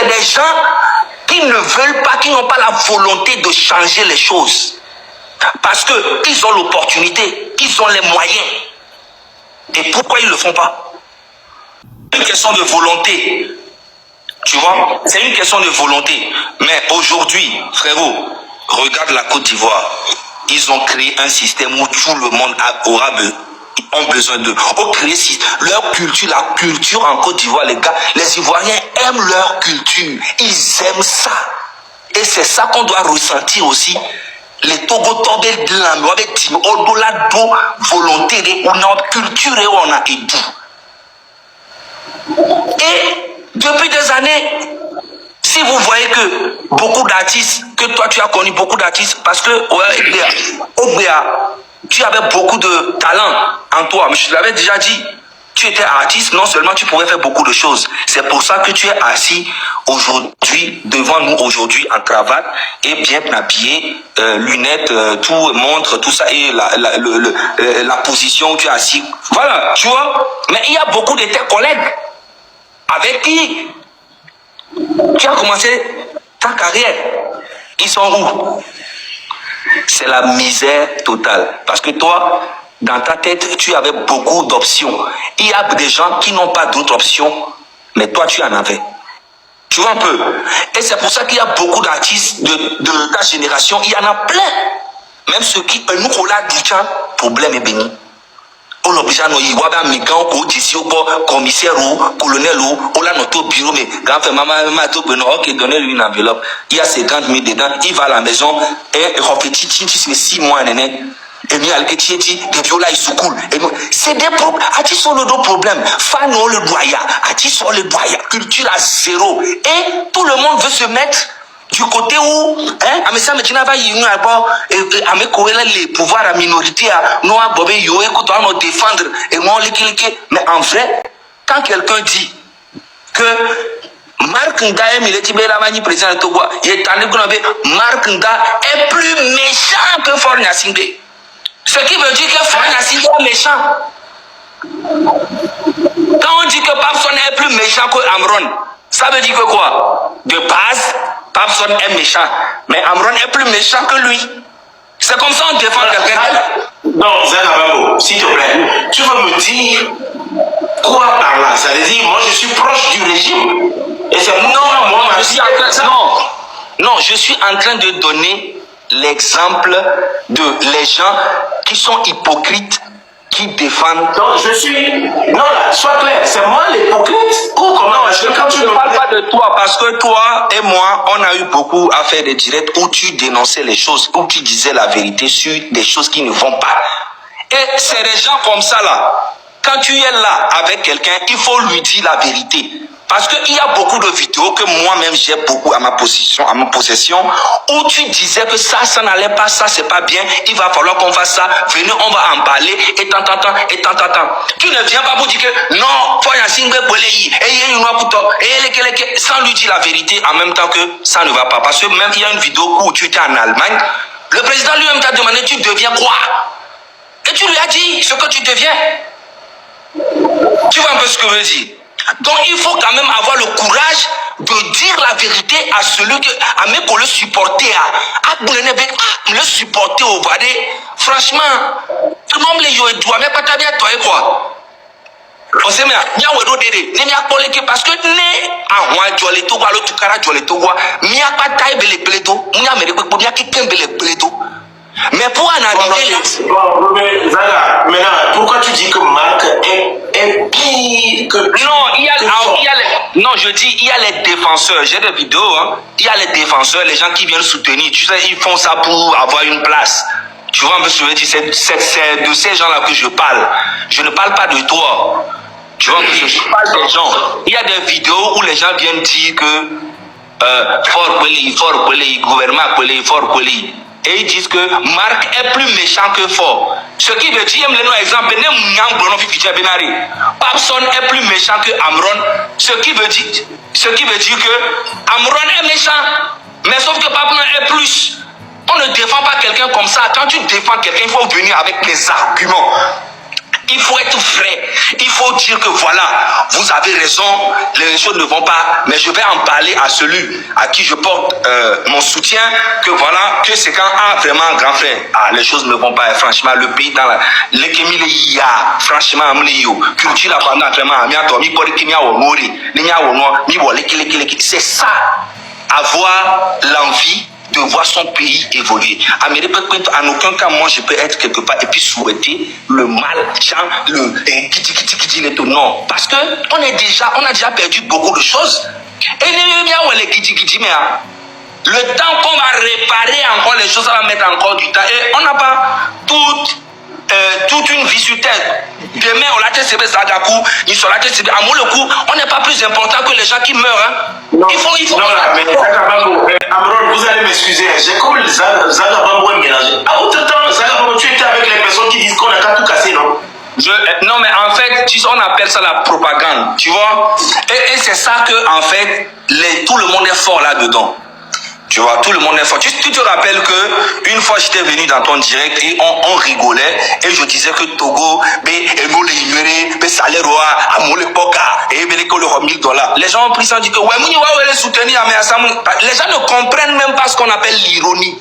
c'est des gens qui ne veulent pas, qui n'ont pas la volonté de changer les choses. Parce qu'ils ont l'opportunité, ils ont les moyens. Et pourquoi ils ne le font pas? C'est une question de volonté. Tu vois, c'est une question de volonté. Mais aujourd'hui, frérot, regarde la Côte d'Ivoire. Ils ont créé un système où tout le monde ont besoin d'eux. Ont créé leur culture, la culture en Côte d'Ivoire, les gars, les Ivoiriens aiment leur culture. Ils aiment ça. Et c'est ça qu'on doit ressentir aussi. Les Togo Tobe de la au-delà de volonté, on a culture et on a édu. Et depuis des années, si vous voyez que beaucoup d'artistes, que toi tu as connu beaucoup d'artistes, parce que Ogbea, tu avais beaucoup de talent en toi, mais je te l'avais déjà dit, tu étais artiste, non seulement tu pouvais faire beaucoup de choses, c'est pour ça que tu es assis aujourd'hui, devant nous aujourd'hui en cravate, et bien habillé, lunettes, tout, montre, tout ça, et la position où tu es assis, voilà, tu vois, mais il y a beaucoup de tes collègues, avec qui tu as commencé ta carrière. Ils sont où? C'est la misère totale. Parce que toi, dans ta tête, tu avais beaucoup d'options. Il y a des gens qui n'ont pas d'autres options, mais toi, tu en avais. Tu vois un peu? Et c'est pour ça qu'il y a beaucoup d'artistes de ta génération. Il y en a plein. Même ceux qui, nous, on a dit, problème est béni. On oblige à nous y voir un migrant commissaire ou colonel ou on l'a noté au bureau, mais quand fait maman ok, donnez-lui une enveloppe. Il y a 50 000 dedans, il va à la maison et il fait 6 mois, et nous allons des viola ils se coulent. C'est des problèmes. Ati sont le problème. Fan on le doya, ati sont le doya. Culture à zéro. Et tout le monde veut se mettre du côté où, hein, mais ça me dit n'a pas eu à me courir les pouvoirs à minorité, à nous à bobé yo, écoute, on va défendre et moi les mais en vrai, quand quelqu'un dit que Marc Nga il est la mani président de Togo, il est tanné qu'on Marc Nga est plus méchant que Fornia Singé. Ce qui veut dire que Fornia Singé est méchant. Quand on dit que Papson est plus méchant que Amron, ça veut dire que quoi? De base, Papson est méchant, mais Amron est plus méchant que lui. C'est comme ça on défend quelqu'un. Non, Zanababo, s'il te plaît, tu veux me dire quoi par là? Ça veut dire, moi je suis proche du régime. Et c'est non, je suis en train de donner l'exemple de les gens qui sont hypocrites, qui défendent. Non, je suis. Non, là, sois clair, c'est moi l'hypocrite. Non, je ne parle pas de toi, parce que toi et moi, on a eu beaucoup à faire des directs où tu dénonçais les choses, où tu disais la vérité sur des choses qui ne vont pas. Et c'est des gens comme ça là. Quand tu es là avec quelqu'un, il faut lui dire la vérité. Parce qu'il y a beaucoup de vidéos que moi-même j'ai beaucoup à ma possession, où tu disais que ça n'allait pas, ça c'est pas bien, il va falloir qu'on fasse ça, venez, on va en parler, et tant. Tu ne viens pas pour dire que non, faut y sans lui dire la vérité en même temps que ça ne va pas. Parce que même il y a une vidéo où tu étais en Allemagne, le président lui-même t'a demandé tu deviens quoi? Et tu lui as dit ce que tu deviens. Tu vois un peu ce que je veux dire? Donc il faut quand même avoir le courage de dire la vérité à celui que à mes collègues supporter à le supporter au Vadé. Franchement, tout le monde les joue doit mais pas bien toi et quoi. On sait mais bien ouais dodé ne mia collègue parce que né à moi jolé to quoi l'autre cara jolé to quoi mia pas taille belé pleto mia me ko mia qui belé pleto. Mais pour en arriver bon, mais Zaga, maintenant, pourquoi tu dis que Marc est pire que... Non, je dis, il y a les défenseurs. J'ai des vidéos, hein. Il y a les défenseurs, les gens qui viennent soutenir. Tu sais, ils font ça pour avoir une place. Tu vois un peu ce que je veux dire? C'est de ces gens-là que je parle. Je ne parle pas de toi. Tu vois, je parle des gens. Il y a des vidéos où les gens viennent dire que fort gouvernement fort. Et ils disent que Marc est plus méchant que fort. Ce qui veut dire, exemple, Papson est plus méchant que Amron. Ce qui veut dire que Amron est méchant. Mais sauf que Papson est plus. On ne défend pas quelqu'un comme ça. Quand tu défends quelqu'un, il faut venir avec des arguments. Il faut être vrai. Il faut dire que voilà, vous avez raison, les choses ne vont pas, mais je vais en parler à celui à qui je porte mon soutien, que voilà, que c'est quand vraiment un grand frère. Ah, les choses ne vont pas, franchement, le pays dans la... Franchement, culture c'est ça, avoir l'envie de voir son pays évoluer. En aucun cas, moi, je peux être quelque part et puis souhaiter le mal, non. Parce que on a déjà perdu beaucoup de choses. Et le temps qu'on va réparer encore les choses, ça va mettre encore du temps. Et on n'a pas toute une vie sur terre. Demain, on l'a dit, on n'est pas plus important que les gens qui meurent. Hein. Non, il faut non, mais Amron, vous allez m'excuser. J'ai comme Zagabambo est mélangé. À autre temps, Zagabambo, tu étais avec les personnes qui disent qu'on a qu'à tout casser, non? Non, mais en fait, on appelle ça la propagande, tu vois. Et c'est ça que, en fait, tout le monde est fort là-dedans. Tu vois, tout le monde est fort. Tu te rappelles que une fois j'étais venu dans ton direct et on rigolait et je disais que Togo, salaire et $1000. Les gens ont pris ça et dit que ouais, les soutenir, mais les gens ne comprennent même pas ce qu'on appelle l'ironie.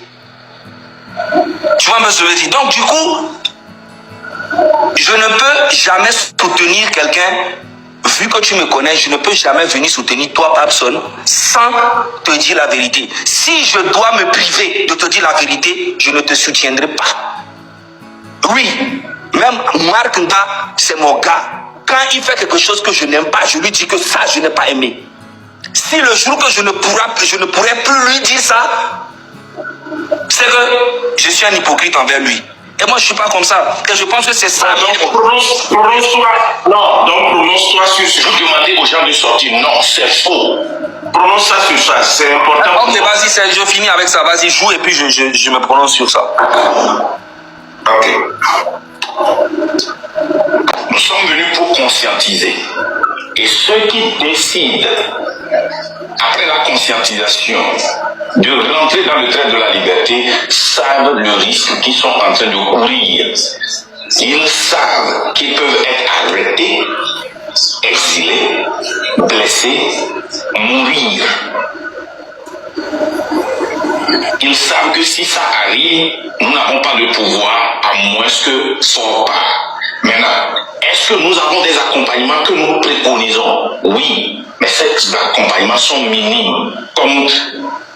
Tu vois, monsieur le dit. Donc du coup, je ne peux jamais soutenir quelqu'un. Vu que tu me connais, je ne peux jamais venir soutenir toi, Papson, sans te dire la vérité. Si je dois me priver de te dire la vérité, je ne te soutiendrai pas. Oui, même Marc Nda, c'est mon gars. Quand il fait quelque chose que je n'aime pas, je lui dis que ça, je n'ai pas aimé. Si le jour que je ne pourrai plus lui dire ça, c'est que je suis un hypocrite envers lui. Et moi, je ne suis pas comme ça. Et je pense que c'est ça. Donc, prononce-toi. Non, donc prononce-toi sur ce que je demandais aux gens de sortir. Non, c'est faux. Prononce ça sur ça, c'est important. Ok, vas-y, je finis avec ça. Vas-y, joue et puis je me prononce sur ça. Ok. Nous sommes venus pour conscientiser. Et ceux qui décident, après la conscientisation, de rentrer dans le train de la liberté, savent le risque qu'ils sont en train de courir. Ils savent qu'ils peuvent être arrêtés, exilés, blessés, mourir. Ils savent que si ça arrive, nous n'avons pas de pouvoir à moins que son part. Maintenant, est-ce que nous avons des accompagnements que nous préconisons? Oui, mais ces accompagnements sont minimes, comme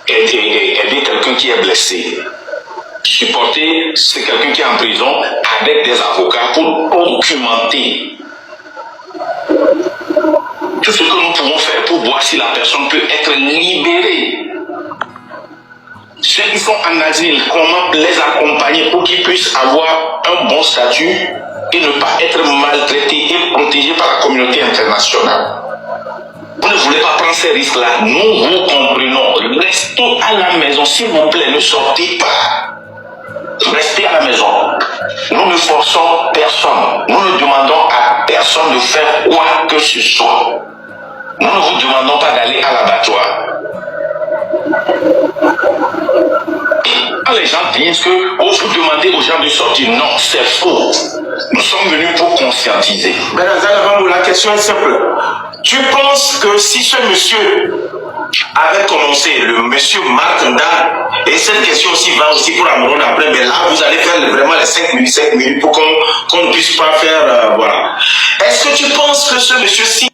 aider quelqu'un qui est blessé. Supporter, c'est quelqu'un qui est en prison avec des avocats pour documenter tout ce que nous pouvons faire pour voir si la personne peut être libérée. Ceux qui sont en asile, comment les accompagner pour qu'ils puissent avoir un bon statut et ne pas être maltraités et protégés par la communauté internationale. Vous ne voulez pas prendre ces risques-là, nous vous comprenons. Restez à la maison, s'il vous plaît, ne sortez pas. Restez à la maison. Nous ne forçons personne. Nous ne demandons à personne de faire quoi que ce soit. Nous ne vous demandons pas d'aller à l'abattoir. Quand les gens disent que vous demandez aux gens de sortir, non, c'est faux. Nous sommes venus pour conscientiser. La question est simple. Tu penses que si ce monsieur avait commencé, le monsieur Marc Nda, et cette question aussi va aussi pour Amron après, mais là vous allez faire vraiment les 5 minutes pour qu'on ne puisse pas faire, voilà. Est-ce que tu penses que ce monsieur, si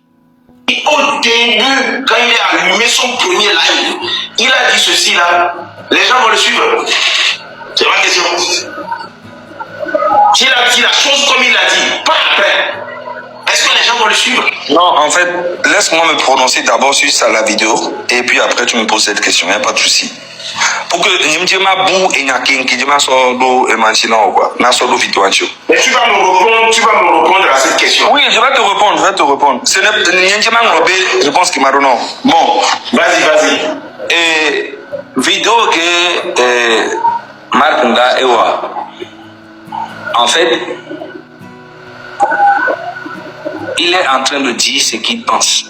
au début, quand il a allumé son premier live, il a dit ceci là, les gens vont le suivre? C'est ma question. S'il a dit la chose comme il a dit, pas après, est-ce que les gens vont le suivre? Non, en fait, laisse-moi me prononcer d'abord sur ça, la vidéo, et puis après tu me poses cette question, il n'y a pas de souci. Pour que Mais tu vas me répondre à cette question. Oui, je vais te répondre. Ce n'est je pense qu'il m'a donné. Bon. Vas-y. Et vidéo que Marc Nda Ewa. En fait, il est en train de dire ce qu'il pense.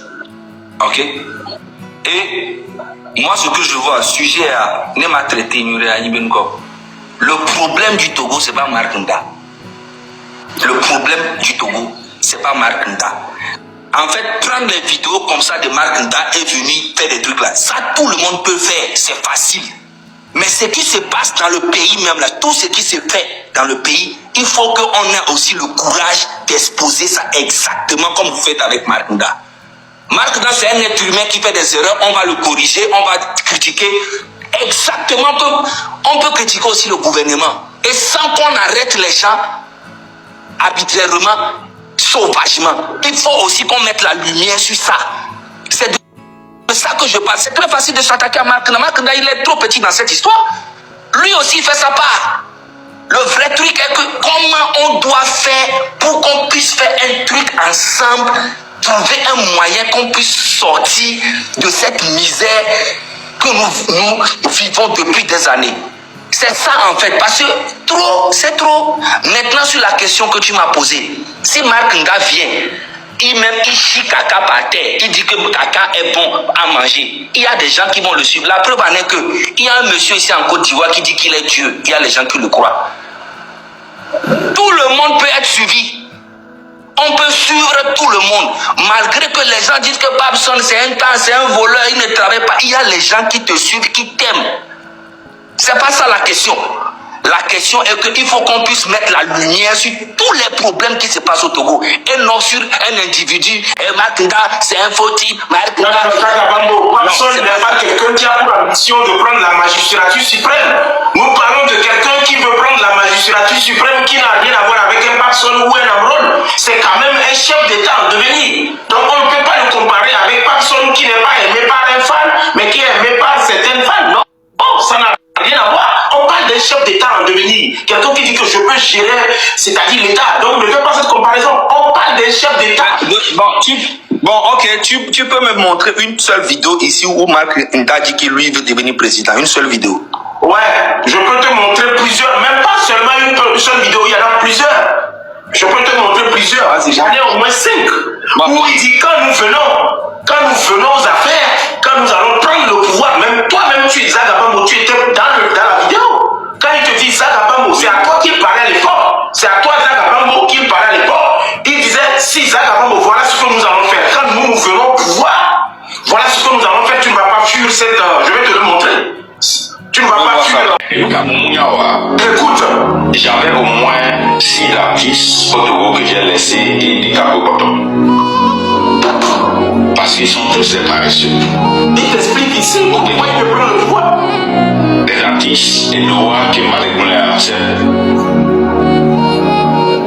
Ok? Et moi, ce que je vois, sujet à ne m'a traité, le problème du Togo, c'est pas Marc Nda. Le problème du Togo, c'est pas Marc Nda. En fait, prendre les vidéos comme ça de Marc Nda et venir faire des trucs là, ça tout le monde peut faire, c'est facile. Mais ce qui se passe dans le pays même là, tout ce qui se fait dans le pays, il faut qu'on ait aussi le courage d'exposer ça exactement comme vous faites avec Marc Nda. Marc Nda, c'est un être humain qui fait des erreurs, on va le corriger, on va critiquer exactement comme on peut critiquer aussi le gouvernement. Et sans qu'on arrête les gens arbitrairement, sauvagement. Il faut aussi qu'on mette la lumière sur ça. C'est de ça que je parle. C'est très facile de s'attaquer à Marc Nda. Marc Nda, il est trop petit dans cette histoire. Lui aussi, il fait sa part. Le vrai truc est que comment on doit faire pour qu'on puisse faire un truc ensemble, trouver un moyen qu'on puisse sortir de cette misère que nous vivons depuis des années. C'est ça en fait, parce que trop, c'est trop. Maintenant sur la question que tu m'as posée, si Marc Nda vient, il chie caca par terre, il dit que caca est bon à manger, il y a des gens qui vont le suivre. La preuve en est que il y a un monsieur ici en Côte d'Ivoire qui dit qu'il est Dieu, il y a les gens qui le croient. Tout le monde peut être suivi. On peut suivre tout le monde. Malgré que les gens disent que Babson c'est un temps, c'est un voleur, il ne travaille pas. Il y a les gens qui te suivent, qui t'aiment. C'est pas ça la question. La question est qu'il faut qu'on puisse mettre la lumière sur tous les problèmes qui se passent au Togo. Et non sur un individu. Et Marc Nda, c'est un faux type. Marc Nda. Babson n'est pas quelqu'un qui a pour ambition de prendre la magistrature suprême. Nous parlons de quelqu'un qui veut prendre la magistrature suprême qui n'a rien à voir avec un Babson ou un Amron. C'est quand même un chef d'État en devenir. Donc on ne peut pas le comparer avec Babson qui n'est pas aimé par un fan, mais qui est aimé par certaines fans. Non, ça n'a rien à voir. On parle d'un chef d'État en devenir. Quelqu'un qui dit que je peux gérer, c'est-à-dire l'État. Donc ne fais pas cette comparaison. On parle d'un chef d'État. Bon, ok, tu peux me montrer une seule vidéo ici où Marc Nda dit qu'il lui veut devenir président. Une seule vidéo. Ouais, je peux te montrer plusieurs. Même pas seulement une seule vidéo, il y en a plusieurs. Je peux te montrer plusieurs. J'en ai au moins 5. Où il dit quand nous venons aux affaires, quand nous allons prendre le pouvoir, même toi-même tu es Zagabambo, tu étais dans la vidéo. Quand il te dit Zagabambo, c'est à toi qu'il parlait à l'époque. C'est à toi Zagabambo qu'il parlait à l'époque. Il disait si Zagabambo, voilà ce que nous allons faire. Quand nous venons au pouvoir, voilà ce que nous allons faire. Tu ne vas pas fuir cette. Je vais te le montrer. Tu ne vas pas fuir. Écoute, j'avais au moins 6 artistes au Togo que j'ai laissés et des capocoton. Parce qu'ils sont tous des paresseux. Il t'explique ici pourquoi il veut prendre le pouvoir. Des artistes, des noirs qui m'ont répondu à la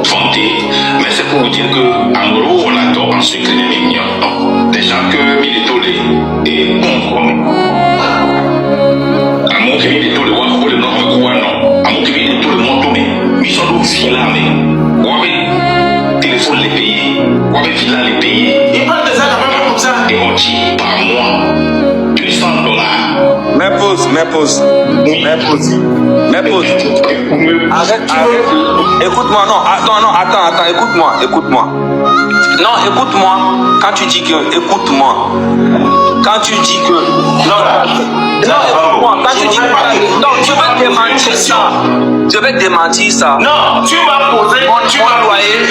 fondée. Mais c'est pour vous dire que, en gros, on adore en secret des mignons. Des gens que Militolé et Congo. Amour qui vit tout le monde, pour le nom de Kouano. Amour qui vit tout le monde, mais ils sont tous filamés. Ou téléphone les payer. Ou villa les payer. Il parle de ça comme ça. Et on dit par mois $200. Mais pause. Arrête. Écoute-moi, attends, écoute-moi. Non, écoute-moi. Quand tu dis que, écoute-moi. Quand tu dis que, écoute-moi. Quand tu dis que, non, je vais démentir ça. Je vais démentir ça. Non, tu m'as posé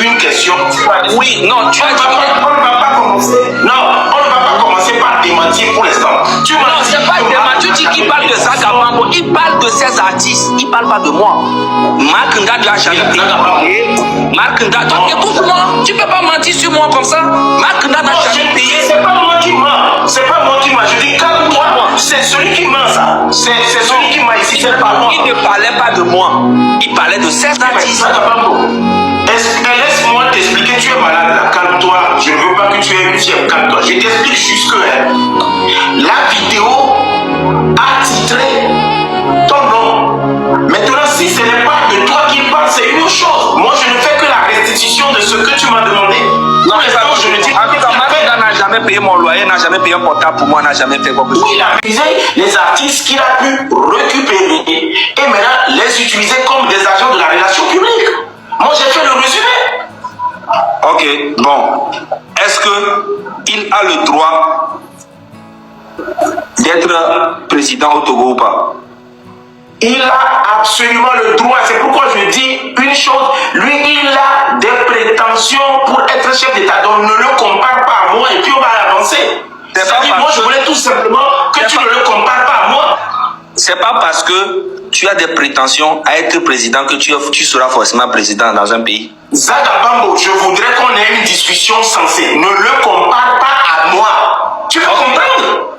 une question. Oui, non, tu as dit. On ne va pas commencer. Non, on ne va pas commencer par démentir pour l'instant. Non, c'est pas démentir. Tu dis qu'il parle de Zagabambo. Il parle de ses artistes. Il parle pas de moi. Marc Nda ne l'a jamais payé. Marc Nda, donc écoute-moi. Tu peux pas mentir sur moi comme ça. Marc Nda n'a jamais payé. C'est pas moi qui mens. C'est pas moi qui mens. Je dis calme-toi. C'est celui qui ment ça. C'est celui qui m'a ici. C'est pas moi. Il ne parlait pas de moi. Il parlait de ses artistes. Laisse-moi t'expliquer. Tu es malade là. Calme-toi. Je ne veux pas que tu aies une fièvre. Calme-toi. Je t'explique juste que la vidéo a titré ton nom. Maintenant, si ce n'est pas de toi qui parle, c'est une autre chose. Moi, je ne fais que la restitution de ce que tu m'as demandé. Non, mais je ne dis pas que Marc Nda n'a jamais payé mon loyer, n'a jamais payé un portable pour moi, n'a jamais fait quoi que ce soit. Oui, il a visé les artistes qu'il a pu récupérer et maintenant les utiliser comme des agents de la relation publique. Moi, j'ai fait le résumé. Ok, bon. Est-ce qu'il a le droit d'être président au Togo ou pas? Il a absolument le droit. C'est pourquoi je dis une chose. Lui, il a des prétentions pour être chef d'État. Donc, ne le compare pas à moi et puis on va avancer. Moi, je voulais tout simplement que tu ne le compares pas à moi. C'est pas parce que tu as des prétentions à être président que tu seras forcément président dans un pays. Zagabambo, je voudrais qu'on ait une discussion sensée. Ne le compare pas à moi. Tu peux comprendre?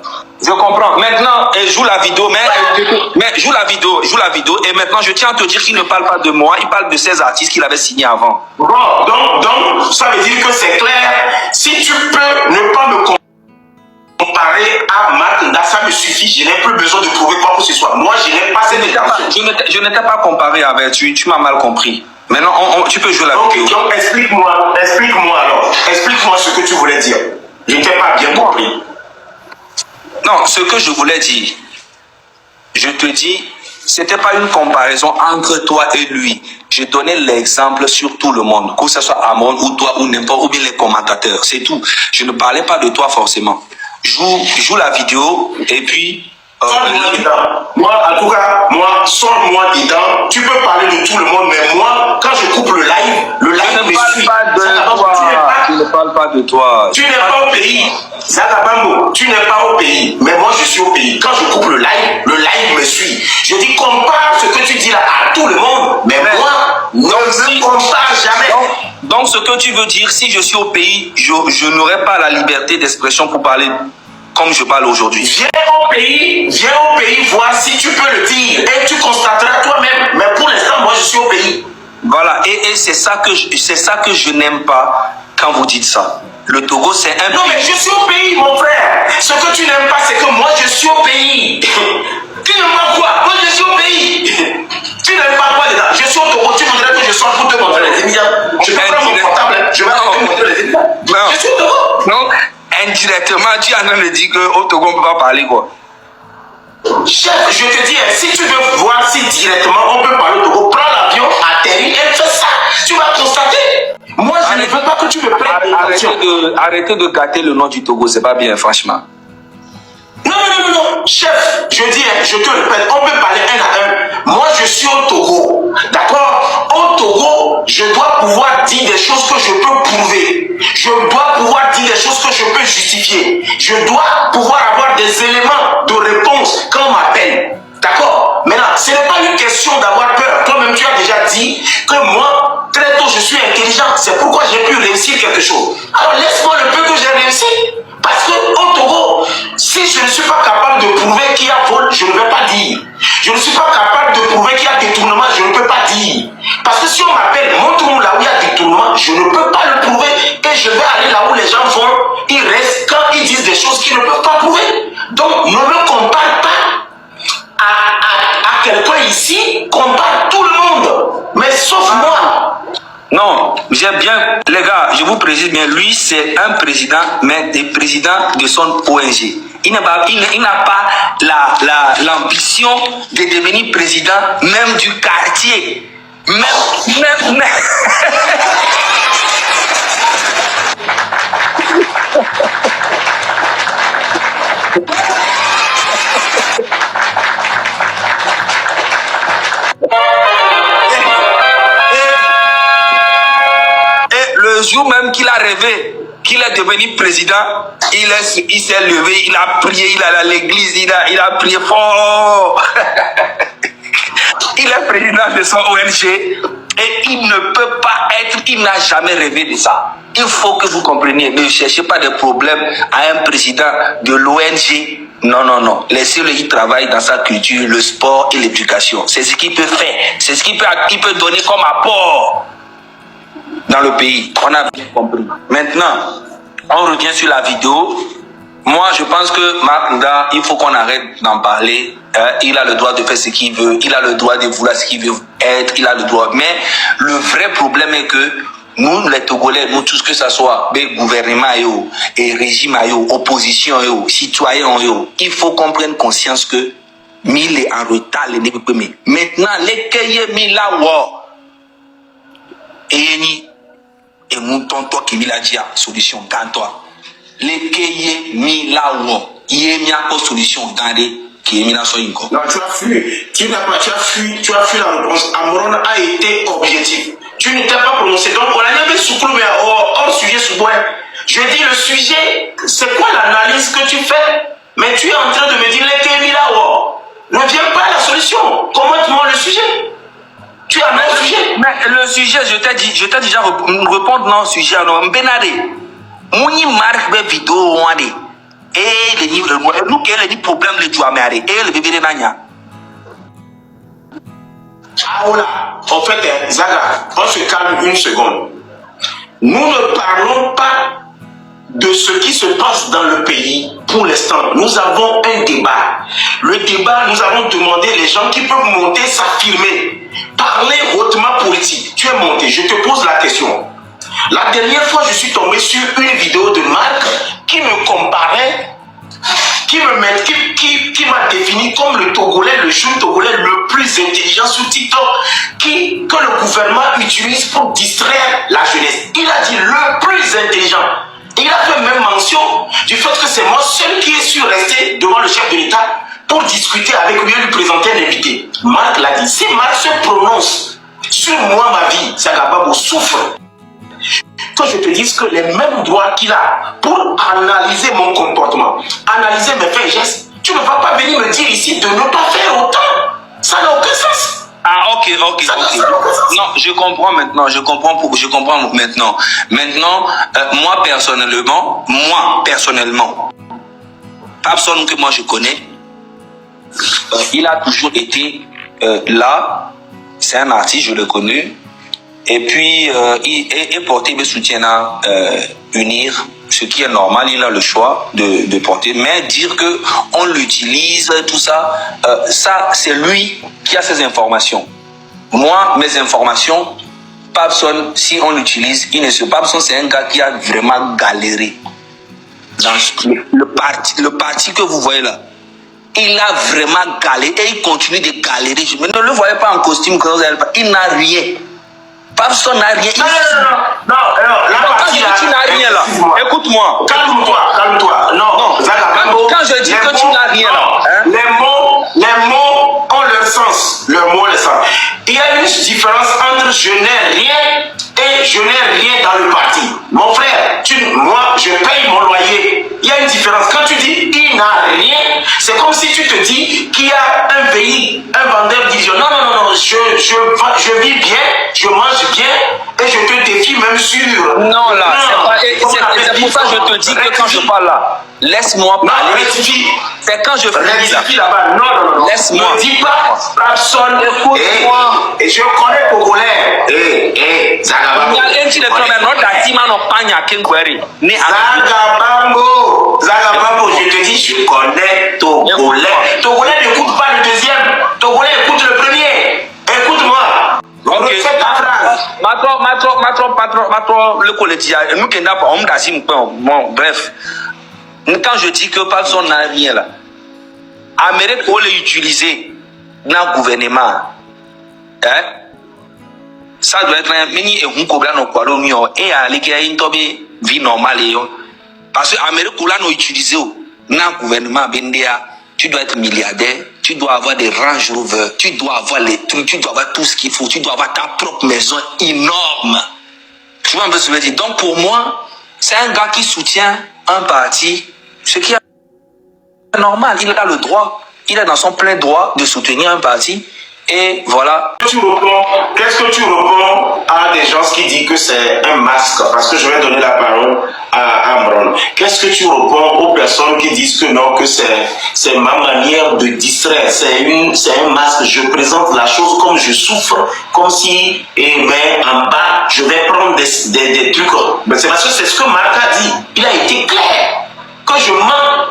Je comprends. Maintenant, joue la vidéo, mais joue la vidéo. Et maintenant, je tiens à te dire qu'il ne parle pas de moi, il parle de ces artistes qu'il avait signés avant. Bon, donc, ça veut dire que c'est clair. Si tu peux ne pas me comparer à Makunda, ça me suffit. Je n'ai plus besoin de prouver quoi que ce soit. Moi, je n'ai pas cette intention. Je ne t'ai pas comparé avec tu m'as mal compris. Maintenant, tu peux jouer la vidéo. Donc, explique-moi alors. Explique-moi ce que tu voulais dire. Je ne t'ai pas bien compris. Non, ce que je voulais dire, je te dis, c'était pas une comparaison entre toi et lui. Je donnais l'exemple sur tout le monde, que ce soit Amon ou toi ou n'importe, ou bien les commentateurs, c'est tout. Je ne parlais pas de toi forcément. Joue la vidéo et puis... Moi, en tout cas, sors-moi dedans. Tu peux parler de tout le monde, mais moi, quand je coupe le live me suit. Tu ne parles pas de toi. Tu n'es pas au pays. Zagabambo, tu n'es pas au pays. Mais moi, je suis au pays. Quand je coupe le live me suit. Je dis, compare ce que tu dis là à tout le monde. Mais moi, ne me compare jamais. Donc, ce que tu veux dire, si je suis au pays, je n'aurai pas la liberté d'expression pour parler comme je parle aujourd'hui. Viens au pays, voir si tu peux le dire. Et tu constateras toi-même. Mais pour l'instant, moi, je suis au pays. Voilà, et c'est ça que je n'aime pas quand vous dites ça. Le Togo, c'est un pays. Non, mais je suis au pays, mon frère. Ce que tu n'aimes pas, c'est que moi, je suis au pays. Tu n'aimes pas quoi? Moi, je suis au pays. Tu n'aimes pas quoi dedans? Je suis au Togo. Tu voudrais que je sorte pour te montrer les émissions? Je vais prendre mon portable. Je vais te montrer les émissions. Je suis au Togo. Non, indirectement, tu es en train de dire qu'au Togo, on ne peut pas parler, quoi. Chef, je te dis, si tu veux voir si directement on peut parler au Togo, prends l'avion, atterris et fais ça. Tu vas constater. Moi, je ne veux pas que tu me prennes attention. Arrêtez de gâter le nom du Togo, c'est pas bien, franchement. Non. Chef, je dis, je te répète, on peut parler un à un. Moi, je suis au Togo. D'accord? Au Togo, je dois pouvoir dire des choses que je peux prouver. Je dois pouvoir dire des choses que je peux justifier. Je dois pouvoir avoir des éléments de réponse quand on m'appelle. D'accord? Maintenant, ce n'est pas une question d'avoir peur. Toi-même, tu as déjà dit que moi, très tôt, je suis intelligent. C'est pourquoi j'ai pu réussir quelque chose. Alors, laisse-moi le peu que j'ai réussi. Parce qu'au Togo, si je ne suis pas capable de prouver qu'il y a vol, je ne vais pas dire. Je ne suis pas capable de prouver qu'il y a détournement, je ne peux pas dire. Parce que si on m'appelle, montre-nous là où il y a détournement, je ne peux pas le prouver. Et je vais aller là où les gens vont, ils restent quand ils disent des choses qu'ils ne peuvent pas prouver. Donc, ne me compare pas à quelqu'un ici, compare tout le monde. Mais sauf moi. Non, j'ai bien, les gars, je vous précise bien, lui c'est un président, mais des présidents de son ONG. Il n'a pas l'ambition de devenir président même du quartier. Même. Le jour même qu'il a rêvé qu'il est devenu président, il s'est levé, il a prié, il est allé à l'église, il a prié fort. Il est président de son ONG et il ne peut pas être, il n'a jamais rêvé de ça. Il faut que vous compreniez, ne cherchez pas de problème à un président de l'ONG. Non. Laissez-le, il travaille dans sa culture, le sport et l'éducation. C'est ce qu'il peut faire, c'est ce qu'il peut donner comme apport dans le pays. On a bien compris. Maintenant, on revient sur la vidéo. Moi, je pense que Makunda, il faut qu'on arrête d'en parler. Il a le droit de faire ce qu'il veut. Il a le droit de vouloir ce qu'il veut être. Il a le droit. Mais le vrai problème est que nous, les Togolais, nous tous, que ce soit le gouvernement et régime, opposition, citoyens, il faut qu'on prenne conscience que Mille est en retard. Maintenant, les Keye Mille et mon tonton qui m'a dit solution quand toi les Keye Mille yé miako solution gardé qui est mina soyinko. Non, tu as fui. Tu as fui la réponse. Amron a été objectif. Tu ne t'es pas prononcé. Donc, on a jamais souclou, mais hors sujet sous bois. Je dis le sujet, c'est quoi l'analyse que tu fais? Mais tu es en train de me dire, les là, ne viens pas à la solution. Commente-moi le sujet. Tu as un sujet. Mais le sujet, je t'ai déjà répondre dans le sujet. Alors, Benade, Mouni marque des vidéos, et nous qui avons des problèmes de Douaméré, et le bébé de Nanya. Ah, voilà. En fait, Zaga, on se calme une seconde. Nous ne parlons pas de ce qui se passe dans le pays pour l'instant. Nous avons un débat. Le débat, nous avons demandé les gens qui peuvent monter, s'affirmer, parler hautement politique. Tu es monté, je te pose la question. La dernière fois, je suis tombé sur une vidéo de Marc qui me comparait, qui m'a défini comme le Togolais, le jeune Togolais le plus intelligent sur TikTok, que le gouvernement utilise pour distraire la jeunesse. Il a dit le plus intelligent. Il a fait même mention du fait que c'est moi seul qui ai su rester devant le chef de l'État pour discuter avec lui et lui présenter un invité. Marc l'a dit. Si Marc se prononce sur moi, ma vie, Sagababo souffre. Que je te dise que les mêmes droits qu'il a pour analyser mon comportement, analyser mes faits et gestes, tu ne vas pas venir me dire ici de ne pas faire autant. Ça n'a aucun sens. Ah, ok. Non, je comprends maintenant. Je comprends maintenant. Maintenant, moi personnellement, personne que moi je connais, il a toujours été là. C'est un artiste, je le connais. Et puis, il portait mes soutiens à unir, ce qui est normal, il a le choix de porter. Mais dire que on l'utilise, tout ça, ça c'est lui qui a ces informations. Moi, mes informations, Papson, si on l'utilise, il ne se Papson, c'est un gars qui a vraiment galéré. Dans le parti que vous voyez là, il a vraiment galéré et il continue de galérer. Mais ne le voyez pas en costume, il n'a rien. Papson n'a rien. Non, quand je dis que tu n'as rien là, écoute-moi. Calme-toi. Non. Quand je dis que tu n'as rien là, hein? Les mots ont leur sens. Il y a une différence entre je n'ai rien et je n'ai rien dans le parti. Mon frère, moi, je paye mon loyer. Il y a une différence. Quand tu dis il n'a rien, c'est comme si tu te dis qu'il y a un pays, un vendeur d'illusions. Non, je vis bien, je mange bien et je te défie même sur... Non, là, c'est pour ça que je te dis que quand je parle là, laisse-moi parler. C'est quand je finis là. Non. Laisse-moi. Ne dis pas personne. Écoute-moi. Et je connais Congolais. Zagabambo. Zagabambo, je te dis, je connais Togolais. Togolais n'écoute pas le deuxième. Togolais écoute le premier. Écoute-moi. Ok. Fais ta phrase. Bref. Quand je dis que personne n'a rien là, Amérique pour l'utiliser dans le gouvernement, hein? Ça doit être un mini et un cobra no kwalo mio et à l'équipe vie normale parce que Amérique pour l'an utiliser dans le gouvernement Bendéa, tu dois être milliardaire, tu dois avoir des Range Rover, tu dois avoir les trucs, tu dois avoir tout ce qu'il faut, tu dois avoir ta propre maison énorme. Tu vois un peu ce que je veux dire. Donc pour moi, c'est un gars qui soutient un parti, ce qui est normal. Il a le droit, il est dans son plein droit de soutenir un parti. Et voilà. Qu'est-ce que tu réponds à des gens qui disent que c'est un masque? Parce que je vais donner la parole à Amron. Qu'est-ce que tu réponds aux personnes qui disent que non, que c'est ma manière de distraire, c'est un masque, je présente la chose comme je souffre, comme si, mais en bas, je vais prendre des trucs. Mais c'est parce que c'est ce que Marc a dit. Il a été clair que je mens.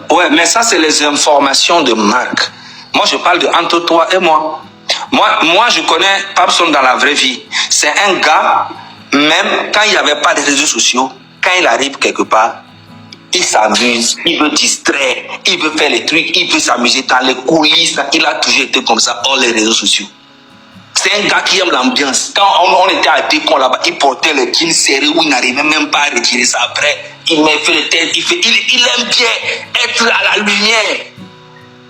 Ouais, mais ça, c'est les informations de Marc. Moi, je parle de entre toi et moi. Moi, je connais Papson dans la vraie vie. C'est un gars, même quand il n'y avait pas de réseaux sociaux, quand il arrive quelque part, il s'amuse, il veut distraire, il veut faire les trucs, il veut s'amuser dans les coulisses. Il a toujours été comme ça hors les réseaux sociaux. C'est un gars qui aime l'ambiance. Quand on était à Décon là-bas, il portait les jeans serrés où il n'arrivait même pas à retirer ça après. Il met fait le tête, il aime bien être à la lumière.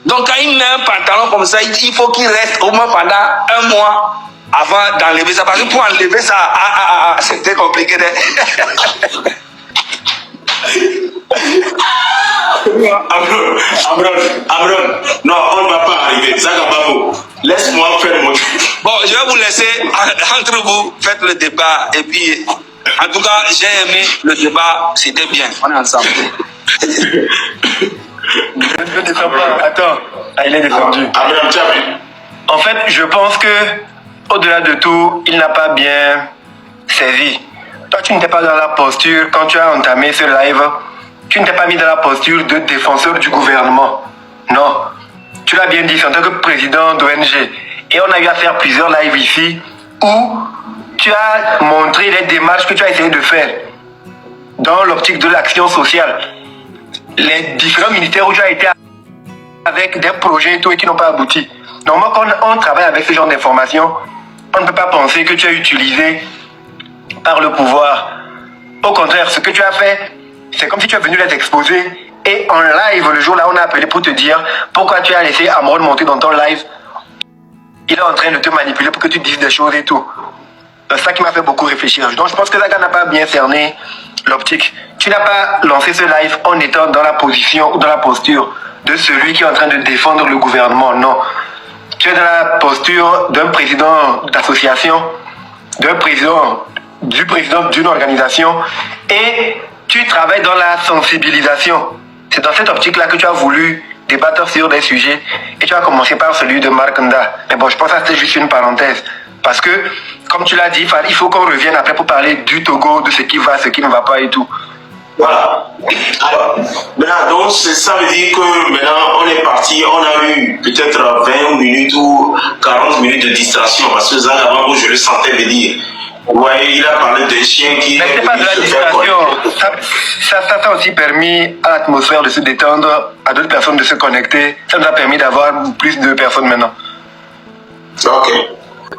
Donc quand il met un pantalon comme ça, il faut qu'il reste au moins pendant 1 mois avant d'enlever ça. Parce que pour enlever ça, c'était compliqué. Amron, non, on ne va pas arriver. Zagababo, laisse-moi faire mon truc. Bon, je vais vous laisser entre vous, faites le débat. Et puis, en tout cas, j'ai aimé le débat, c'était bien. On est ensemble. Je ne défends pas. Attends, il est défendu. Amron, tiens, En fait, je pense que, au-delà de tout, il n'a pas bien saisi. Toi, tu n'étais pas dans la posture, quand tu as entamé ce live, tu ne t'es pas mis dans la posture de défenseur du gouvernement. Non. Tu l'as bien dit, c'est en tant que président d'ONG. Et on a eu à faire plusieurs lives ici où tu as montré les démarches que tu as essayé de faire dans l'optique de l'action sociale. Les différents ministères où tu as été avec des projets et tout et qui n'ont pas abouti. Normalement, quand on travaille avec ce genre d'informations, on ne peut pas penser que tu as utilisé par le pouvoir. Au contraire, ce que tu as fait, c'est comme si tu es venu les exposer et en live, le jour là, on a appelé pour te dire pourquoi tu as laissé Amron monter dans ton live. Il est en train de te manipuler pour que tu dises des choses et tout. C'est ça qui m'a fait beaucoup réfléchir. Donc je pense que Zaga n'a pas bien cerné l'optique. Tu n'as pas lancé ce live en étant dans la position ou dans la posture de celui qui est en train de défendre le gouvernement. Non. Tu es dans la posture d'un président d'association, du président d'une organisation et tu travailles dans la sensibilisation. C'est dans cette optique-là que tu as voulu débattre sur des sujets et tu as commencé par celui de Marc Nda. Mais bon, je pense que c'était juste une parenthèse. Parce que, comme tu l'as dit, il faut qu'on revienne après pour parler du Togo, de ce qui va, ce qui ne va pas et tout. Voilà. Alors, maintenant, donc, ça veut dire que maintenant, on est parti, on a eu peut-être 20 minutes ou 40 minutes de distraction. Parce que Zagababo, je le sentais venir. Ouais, il a parlé d'un chien qui... Mais c'est pas de la distraction. Ça t'a aussi permis à l'atmosphère de se détendre, à d'autres personnes de se connecter. Ça nous a permis d'avoir plus de personnes maintenant. Ok.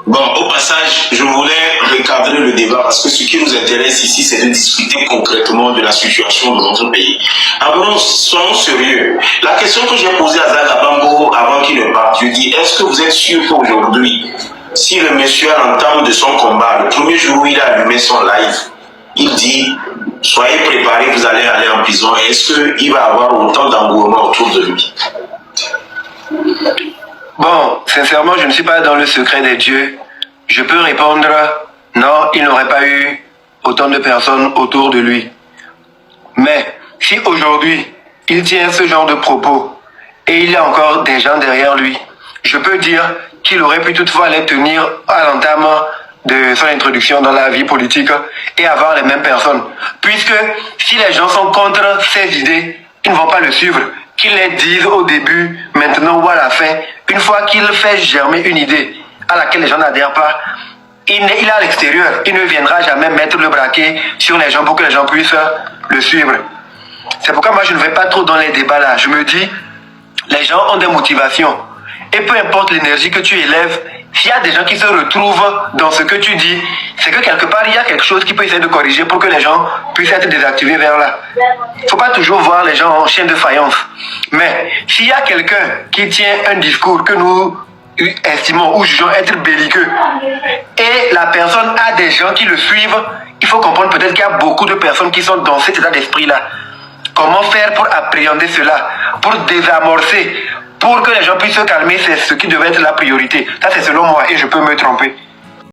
Bon, au passage, je voulais recadrer le débat parce que ce qui nous intéresse ici, c'est de discuter concrètement de la situation de notre pays. Alors, soyons sérieux. La question que j'ai posée à Zagababo avant qu'il ne parte, je dis, est-ce que vous êtes sûr qu'aujourd'hui, si le monsieur à l'entame de son combat, le premier jour où il a allumé son live, il dit, soyez préparés, vous allez aller en prison, est-ce qu'il va avoir autant d'engouement autour de lui? Bon, sincèrement, je ne suis pas dans le secret des dieux. Je peux répondre, non, il n'aurait pas eu autant de personnes autour de lui. Mais si aujourd'hui, il tient ce genre de propos et il y a encore des gens derrière lui, je peux dire qu'il aurait pu toutefois les tenir à l'entame de son introduction dans la vie politique et avoir les mêmes personnes. Puisque si les gens sont contre ses idées, ils ne vont pas le suivre. Qu'ils les disent au début, maintenant ou à la fin, une fois qu'il fait germer une idée à laquelle les gens n'adhèrent pas, il est à l'extérieur. Il ne viendra jamais mettre le braquet sur les gens pour que les gens puissent le suivre. C'est pourquoi moi je ne vais pas trop dans les débats là. Je me dis, les gens ont des motivations. Et peu importe l'énergie que tu élèves, s'il y a des gens qui se retrouvent dans ce que tu dis, c'est que quelque part il y a quelque chose qui peut essayer de corriger pour que les gens puissent être désactivés vers là. Il ne faut pas toujours voir les gens en chien de faïence. Mais s'il y a quelqu'un qui tient un discours que nous estimons ou jugeons être belliqueux, et la personne a des gens qui le suivent, il faut comprendre peut-être qu'il y a beaucoup de personnes qui sont dans cet état d'esprit-là. Comment faire pour appréhender cela, pour désamorcer, pour que les gens puissent se calmer, c'est ce qui devait être la priorité. Ça, c'est selon moi et je peux me tromper.